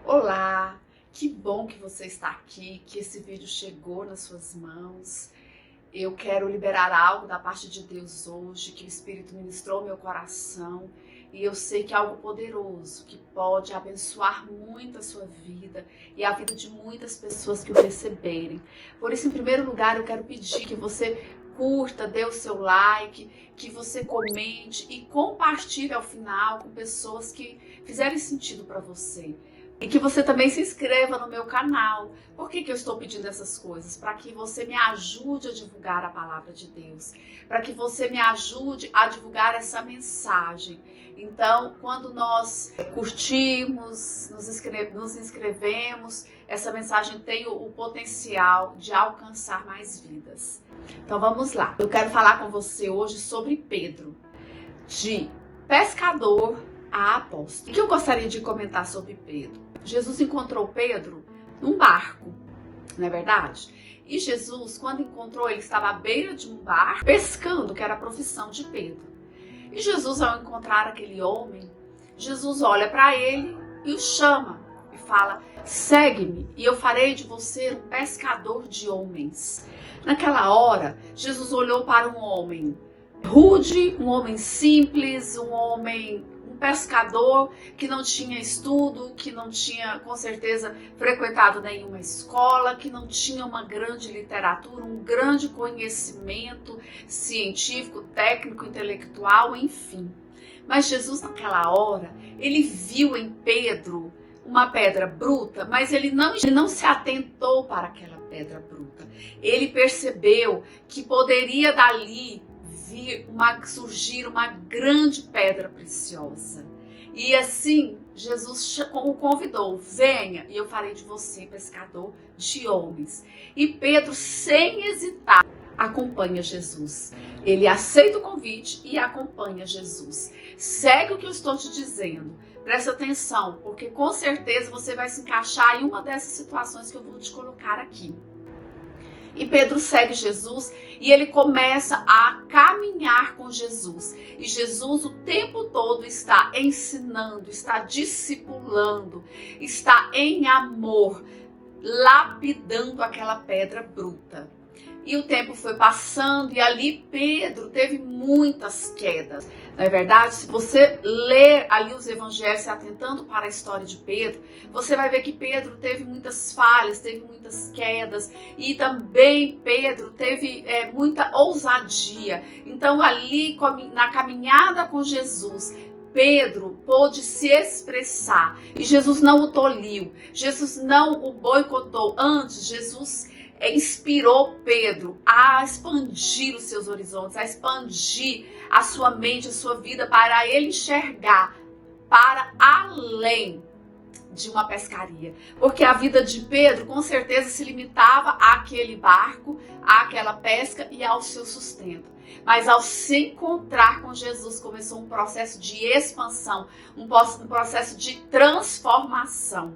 Olá, que bom que você está aqui, que esse vídeo chegou nas suas mãos. Eu quero liberar algo da parte de Deus hoje, que o Espírito ministrou meu coração. E eu sei que é algo poderoso, que pode abençoar muito a sua vida e a vida de muitas pessoas que o receberem. Por isso, em primeiro lugar, eu quero pedir que você curta, dê o seu like, que você comente e compartilhe ao final com pessoas que fizerem sentido para você. E que você também se inscreva no meu canal. Por que eu estou pedindo essas coisas? Para que você me ajude a divulgar a palavra de Deus. Para que você me ajude a divulgar essa mensagem. Então, quando nós curtimos, nos inscrevemos, essa mensagem tem o potencial de alcançar mais vidas. Então vamos lá. Eu quero falar com você hoje sobre Pedro, de pescador a apóstolo. O que eu gostaria de comentar sobre Pedro? Jesus encontrou Pedro num barco, não é verdade? E Jesus, quando encontrou, ele estava à beira de um barco, pescando, que era a profissão de Pedro. E Jesus, ao encontrar aquele homem, Jesus olha para ele e o chama e fala: segue-me e eu farei de você um pescador de homens. Naquela hora, Jesus olhou para um homem rude, um homem simples, um pescador que não tinha estudo, que não tinha, com certeza, frequentado nenhuma escola, que não tinha uma grande literatura, um grande conhecimento científico, técnico, intelectual, enfim. Mas Jesus, naquela hora, ele viu em Pedro uma pedra bruta, mas ele não se atentou para aquela pedra bruta. Ele percebeu que poderia dali surgir uma grande pedra preciosa. E assim, Jesus o convidou: venha e eu farei de você pescador de homens. E Pedro, sem hesitar, acompanha Jesus. Ele aceita o convite e acompanha Jesus. Segue o que eu estou te dizendo. Presta atenção, porque com certeza você vai se encaixar em uma dessas situações que eu vou te colocar aqui. E Pedro segue Jesus e ele começa a caminhar com Jesus. E Jesus o tempo todo está ensinando, está discipulando, está em amor, lapidando aquela pedra bruta. E o tempo foi passando e ali Pedro teve muitas quedas. Não é verdade? Se você ler ali os evangelhos, se atentando para a história de Pedro, você vai ver que Pedro teve muitas falhas, teve muitas quedas. E também Pedro teve muita ousadia. Então ali na caminhada com Jesus, Pedro pôde se expressar. E Jesus não o toliu. Jesus não o boicotou. Antes, Jesus inspirou Pedro a expandir os seus horizontes, a expandir a sua mente, a sua vida, para ele enxergar para além de uma pescaria. Porque a vida de Pedro com certeza se limitava àquele barco, àquela pesca e ao seu sustento. Mas ao se encontrar com Jesus, começou um processo de expansão, um processo de transformação.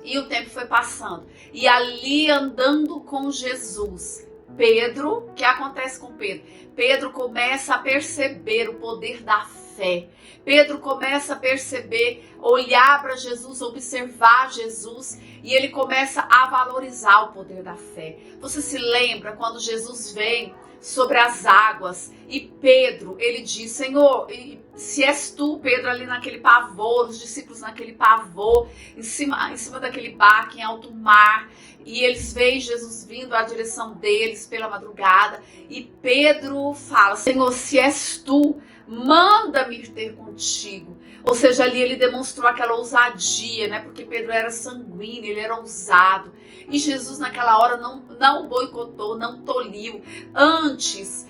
E o tempo foi passando. E ali andando com Jesus, Pedro, o que acontece com Pedro? Pedro começa a perceber o poder da fé. Pedro começa a perceber, olhar para Jesus, observar Jesus, e ele começa a valorizar o poder da fé. Você se lembra quando Jesus vem sobre as águas e Pedro, ele diz: Senhor, se és tu, Pedro, ali naquele pavor, os discípulos naquele pavor, em cima daquele barco em alto mar, e eles veem Jesus vindo à direção deles pela madrugada, e Pedro fala: Senhor, se és tu, manda-me ter contigo. Ou seja, ali ele demonstrou aquela ousadia, né? Porque Pedro era sanguíneo, ele era ousado. E Jesus naquela hora não boicotou, não toliu. Antes,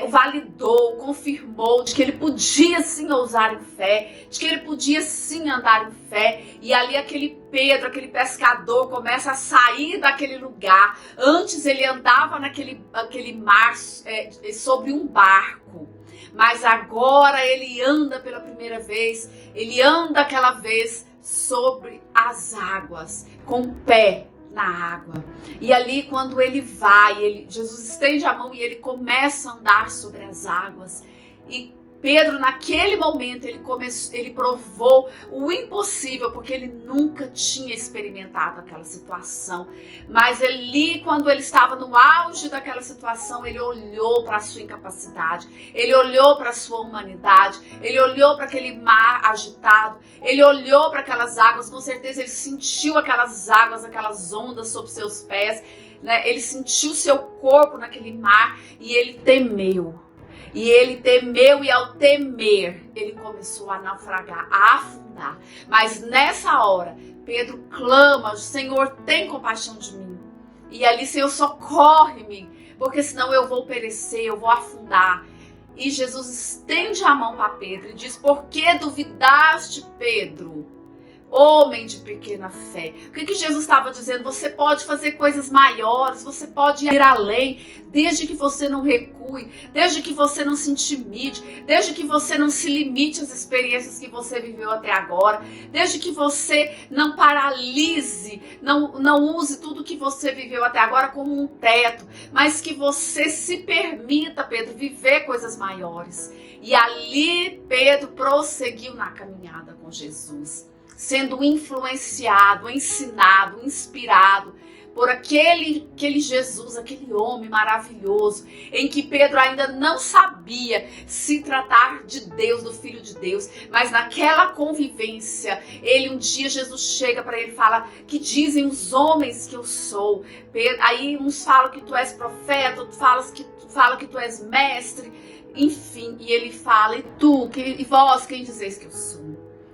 o validou, confirmou de que ele podia sim ousar em fé, de que ele podia sim andar em fé. E ali aquele Pedro, aquele pescador, começa a sair daquele lugar. Antes ele andava naquele mar sobre um barco. Mas agora ele anda pela primeira vez, ele anda aquela vez sobre as águas, com o pé na água. E ali quando ele vai, Jesus estende a mão e ele começa a andar sobre as águas. E Pedro, naquele momento, ele provou o impossível, porque ele nunca tinha experimentado aquela situação. Mas ali, quando ele estava no auge daquela situação, ele olhou para a sua incapacidade, ele olhou para a sua humanidade, ele olhou para aquele mar agitado, ele olhou para aquelas águas, com certeza ele sentiu aquelas águas, aquelas ondas sob seus pés, né? Ele sentiu seu corpo naquele mar e ele temeu. E ao temer, ele começou a naufragar, a afundar. Mas nessa hora, Pedro clama: Senhor, tem compaixão de mim. E ali, Senhor, socorre-me, porque senão eu vou perecer, eu vou afundar. E Jesus estende a mão para Pedro e diz: por que duvidaste, Pedro? Homem de pequena fé. O que Jesus estava dizendo? Você pode fazer coisas maiores, você pode ir além, desde que você não recue, desde que você não se intimide, desde que você não se limite às experiências que você viveu até agora, desde que você não paralise, não use tudo que você viveu até agora como um teto, mas que você se permita, Pedro, viver coisas maiores. E ali Pedro prosseguiu na caminhada com Jesus, sendo influenciado, ensinado, inspirado por aquele Jesus, aquele homem maravilhoso, em que Pedro ainda não sabia se tratar de Deus, do Filho de Deus, mas naquela convivência, um dia Jesus chega para ele e fala: que dizem os homens que eu sou? Pedro, aí uns falam que tu és profeta, outros falam que tu és mestre, enfim, e ele fala: e vós quem dizeis que eu sou?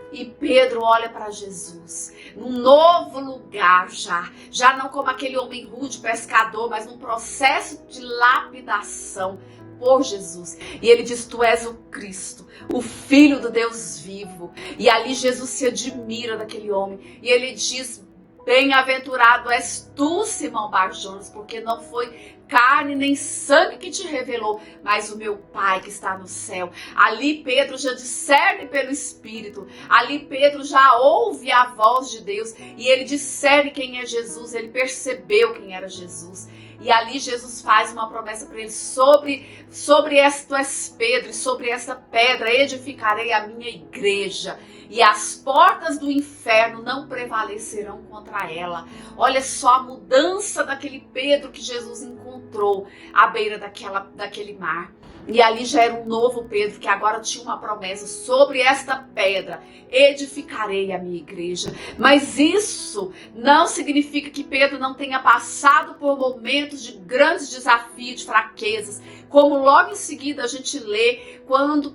E Pedro olha para Jesus num novo lugar, já não como aquele homem rude, pescador, mas num processo de lapidação por Jesus. E ele diz: tu és o Cristo, o Filho do Deus vivo. E ali Jesus se admira daquele homem e ele diz: bem-aventurado és tu, Simão Bar-Jonas, porque não foi carne nem sangue que te revelou, mas o meu Pai que está no céu. Ali Pedro já discerne pelo Espírito, ali Pedro já ouve a voz de Deus e ele discerne quem é Jesus, ele percebeu quem era Jesus. E ali Jesus faz uma promessa para ele: sobre esta tu és Pedro, e sobre esta pedra edificarei a minha igreja, e as portas do inferno não prevalecerão contra ela. Olha só a mudança daquele Pedro que Jesus encontrou à beira daquele mar. E ali já era um novo Pedro, que agora tinha uma promessa: sobre esta pedra edificarei a minha igreja. Mas isso não significa que Pedro não tenha passado por momentos de grandes desafios, de fraquezas, como logo em seguida a gente lê quando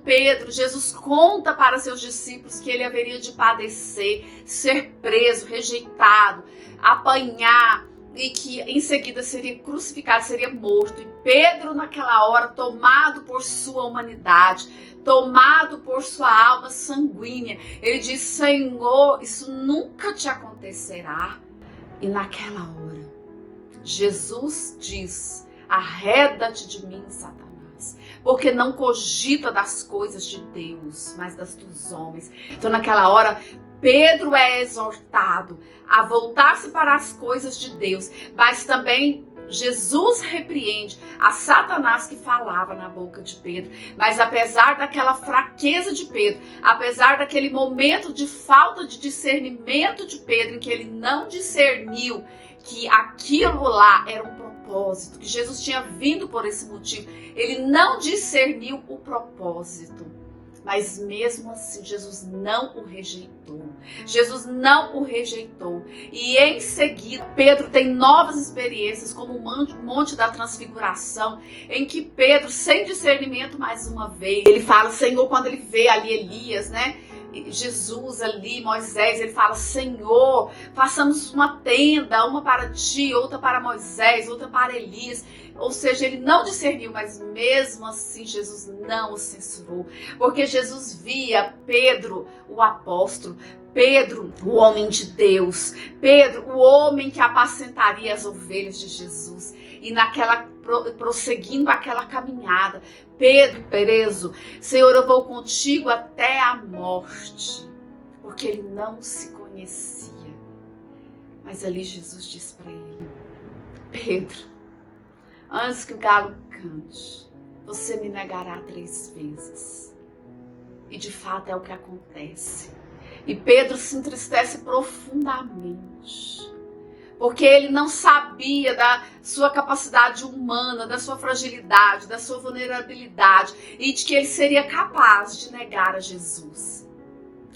Jesus conta para seus discípulos que ele haveria de padecer, ser preso, rejeitado, apanhar, e que em seguida seria crucificado, seria morto. E Pedro, naquela hora, tomado por sua humanidade, tomado por sua alma sanguínea, ele diz: Senhor, isso nunca te acontecerá. E naquela hora, Jesus diz: arreda-te de mim, Satanás, porque não cogita das coisas de Deus, mas das dos homens. Então naquela hora, Pedro é exortado a voltar-se para as coisas de Deus, mas também Jesus repreende a Satanás que falava na boca de Pedro. Mas apesar daquela fraqueza de Pedro, apesar daquele momento de falta de discernimento de Pedro, em que ele não discerniu que aquilo lá era um propósito, que Jesus tinha vindo por esse motivo, ele não discerniu o propósito. Mas mesmo assim, Jesus não o rejeitou. Jesus não o rejeitou. E em seguida, Pedro tem novas experiências, como o Monte da Transfiguração, em que Pedro, sem discernimento mais uma vez, ele fala: Senhor, quando ele vê ali Elias, né? Jesus ali, Moisés, ele fala: Senhor, façamos uma tenda, uma para ti, outra para Moisés, outra para Elias. Ou seja, ele não discerniu, mas mesmo assim Jesus não o censurou, porque Jesus via Pedro, o apóstolo, Pedro, o homem de Deus, Pedro, o homem que apacentaria as ovelhas de Jesus. E prosseguindo aquela caminhada, Pedro preso: Senhor, eu vou contigo até a morte, porque ele não se conhecia. Mas ali Jesus diz para ele: Pedro, antes que o galo cante, você me negará 3 vezes. E de fato é o que acontece. E Pedro se entristece profundamente, porque ele não sabia da sua capacidade humana, da sua fragilidade, da sua vulnerabilidade e de que ele seria capaz de negar a Jesus.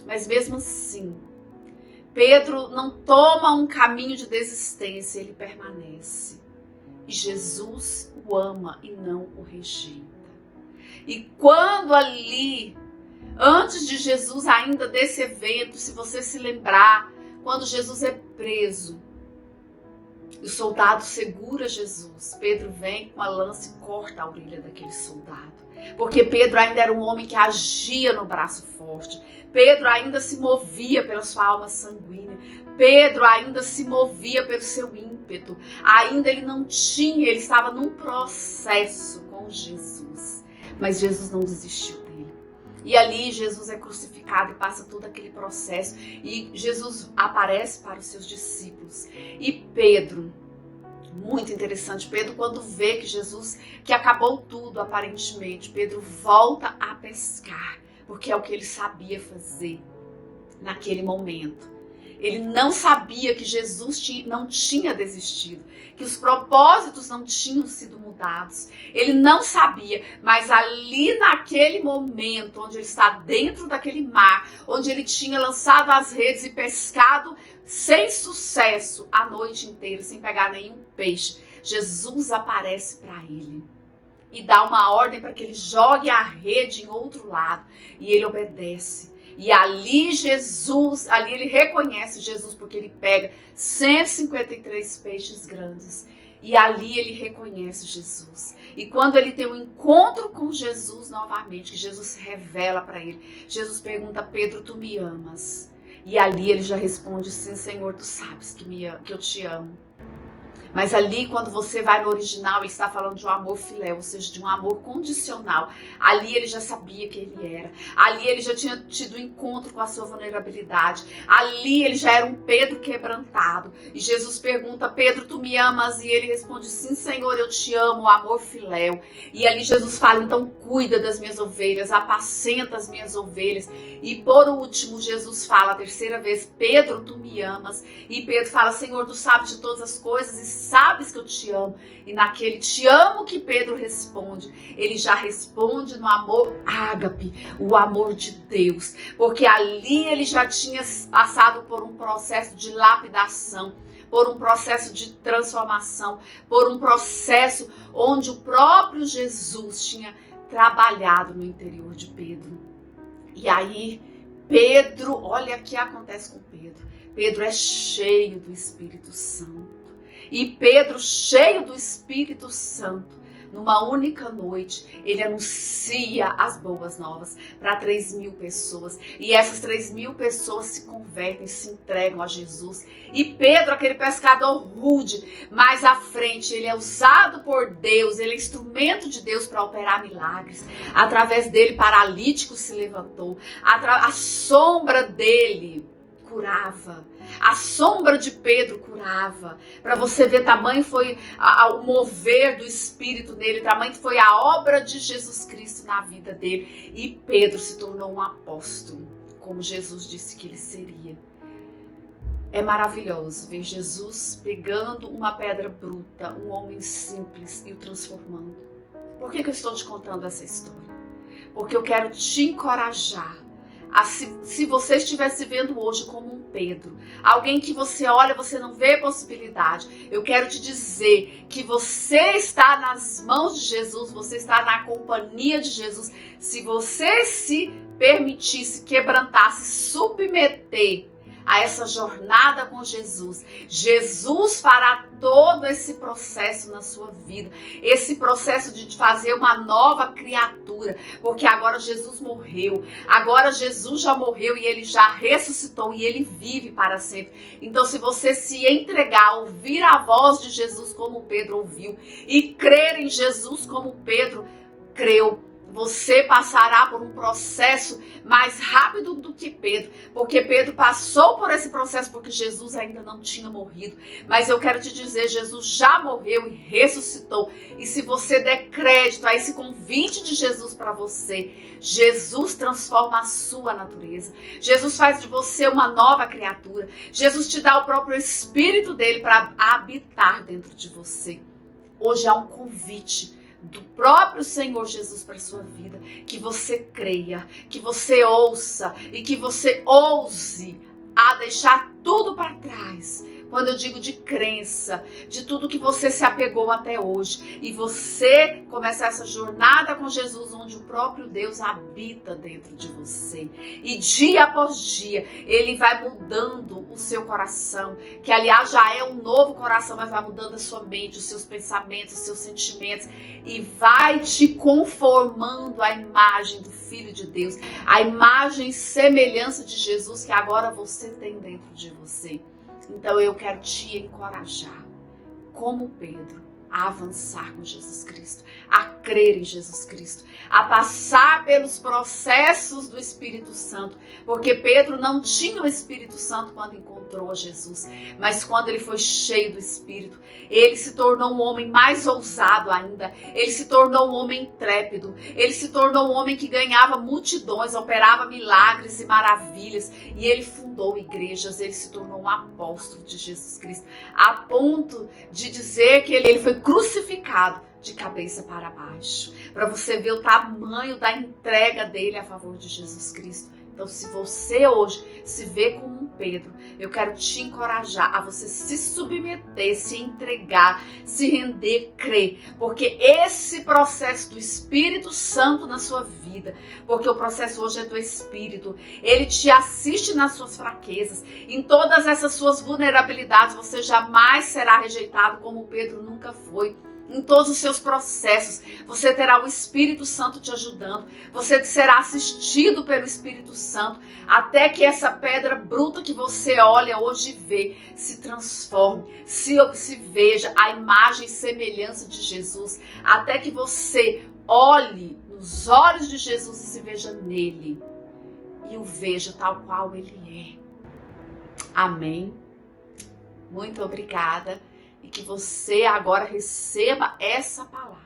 Mas mesmo assim, Pedro não toma um caminho de desistência, ele permanece. E Jesus o ama e não o rejeita. E quando ali, antes de Jesus ainda desse evento, se você se lembrar, quando Jesus é preso, o soldado segura Jesus, Pedro vem com a lança e corta a orelha daquele soldado. Porque Pedro ainda era um homem que agia no braço forte. Pedro ainda se movia pela sua alma sanguínea. Pedro ainda se movia pelo seu ímpeto. Ainda ele estava num processo com Jesus. Mas Jesus não desistiu dele. E ali Jesus é crucificado e passa todo aquele processo. E Jesus aparece para os seus discípulos. E Pedro, muito interessante, Pedro quando vê que acabou tudo aparentemente, Pedro volta a pescar. Porque é o que ele sabia fazer naquele momento. Ele não sabia que Jesus não tinha desistido, que os propósitos não tinham sido mudados. Ele não sabia, mas ali naquele momento, onde ele está dentro daquele mar, onde ele tinha lançado as redes e pescado sem sucesso a noite inteira, sem pegar nenhum peixe, Jesus aparece para ele e dá uma ordem para que ele jogue a rede em outro lado. E ele obedece. E ali ele reconhece Jesus, porque ele pega 153 peixes grandes. E ali ele reconhece Jesus. E quando ele tem um encontro com Jesus novamente, que Jesus se revela para ele, Jesus pergunta: Pedro, tu me amas? E ali ele já responde: sim, Senhor, tu sabes que eu te amo. Mas ali, quando você vai no original, ele está falando de um amor filéu, ou seja, de um amor condicional. Ali ele já sabia quem ele era. Ali ele já tinha tido um encontro com a sua vulnerabilidade. Ali ele já era um Pedro quebrantado. E Jesus pergunta: Pedro, tu me amas? E ele responde: sim, Senhor, eu te amo, o amor filéu. E ali Jesus fala: então cuida das minhas ovelhas, apacenta as minhas ovelhas. E por último, Jesus fala a terceira vez: Pedro, tu me amas? E Pedro fala: Senhor, tu sabes de todas as coisas e sabes que eu te amo. E naquele te amo que Pedro responde, ele já responde no amor ágape, o amor de Deus. Porque ali ele já tinha passado por um processo de lapidação, por um processo de transformação, por um processo onde o próprio Jesus tinha trabalhado no interior de Pedro. E aí Pedro, olha o que acontece com Pedro. Pedro é cheio do Espírito Santo. E Pedro, cheio do Espírito Santo, numa única noite, ele anuncia as boas novas para 3.000 pessoas. E essas 3.000 pessoas se convertem, se entregam a Jesus. E Pedro, aquele pescador rude, mais à frente, ele é usado por Deus, ele é instrumento de Deus para operar milagres. Através dele, paralítico se levantou. A sombra dele curava. A sombra de Pedro curava. Para você ver, tamanho foi o mover do Espírito nele, tamanho foi a obra de Jesus Cristo na vida dele. E Pedro se tornou um apóstolo, como Jesus disse que ele seria. É maravilhoso ver Jesus pegando uma pedra bruta, um homem simples, e o transformando. Por que eu estou te contando essa história? Porque eu quero te encorajar. Se você estivesse vendo hoje como um Pedro, alguém que você olha, você não vê possibilidade, eu quero te dizer que você está nas mãos de Jesus, você está na companhia de Jesus. Se você se permitisse quebrantar, se submeter a essa jornada com Jesus, Jesus fará todo esse processo na sua vida, esse processo de fazer uma nova criatura, porque agora Jesus morreu, agora Jesus já morreu e ele já ressuscitou e ele vive para sempre. Então, se você se entregar, ouvir a voz de Jesus como Pedro ouviu e crer em Jesus como Pedro creu, Você passará por um processo mais rápido do que Pedro, porque Pedro passou por esse processo porque Jesus ainda não tinha morrido. Mas eu quero te dizer, Jesus já morreu e ressuscitou. E se você der crédito a esse convite de Jesus para você, Jesus transforma a sua natureza. Jesus faz de você uma nova criatura. Jesus te dá o próprio Espírito dele para habitar dentro de você. Hoje há um convite do próprio Senhor Jesus para a sua vida, que você creia, que você ouça e que você ouse a deixar tudo para trás. Quando eu digo de crença, de tudo que você se apegou até hoje, e você começa essa jornada com Jesus, onde o próprio Deus habita dentro de você. E dia após dia, Ele vai mudando o seu coração, que aliás já é um novo coração, mas vai mudando a sua mente, os seus pensamentos, os seus sentimentos, e vai te conformando à imagem do Filho de Deus, a imagem e semelhança de Jesus que agora você tem dentro de você. Então eu quero te encorajar, como Pedro, a avançar com Jesus Cristo, a crer em Jesus Cristo, a passar pelos processos do Espírito Santo, porque Pedro não tinha o Espírito Santo quando encontrou a Jesus, mas quando ele foi cheio do Espírito, ele se tornou um homem mais ousado ainda, ele se tornou um homem intrépido, ele se tornou um homem que ganhava multidões, operava milagres e maravilhas, e ele fundou igrejas, ele se tornou um apóstolo de Jesus Cristo, a ponto de dizer que ele foi crucificado de cabeça para baixo, para você ver o tamanho da entrega dele a favor de Jesus Cristo. Então, se você hoje se vê como um Pedro, eu quero te encorajar a você se submeter, se entregar, se render, crer, porque esse processo do Espírito Santo na sua vida, porque o processo hoje é do Espírito, ele te assiste nas suas fraquezas, em todas essas suas vulnerabilidades, você jamais será rejeitado como Pedro nunca foi. Em todos os seus processos, você terá o Espírito Santo te ajudando, você será assistido pelo Espírito Santo, até que essa pedra bruta que você olha hoje e vê, se transforme, se veja a imagem e semelhança de Jesus, até que você olhe nos olhos de Jesus e se veja nele, e o veja tal qual ele é. Amém? Muito obrigada. E que você agora receba essa palavra.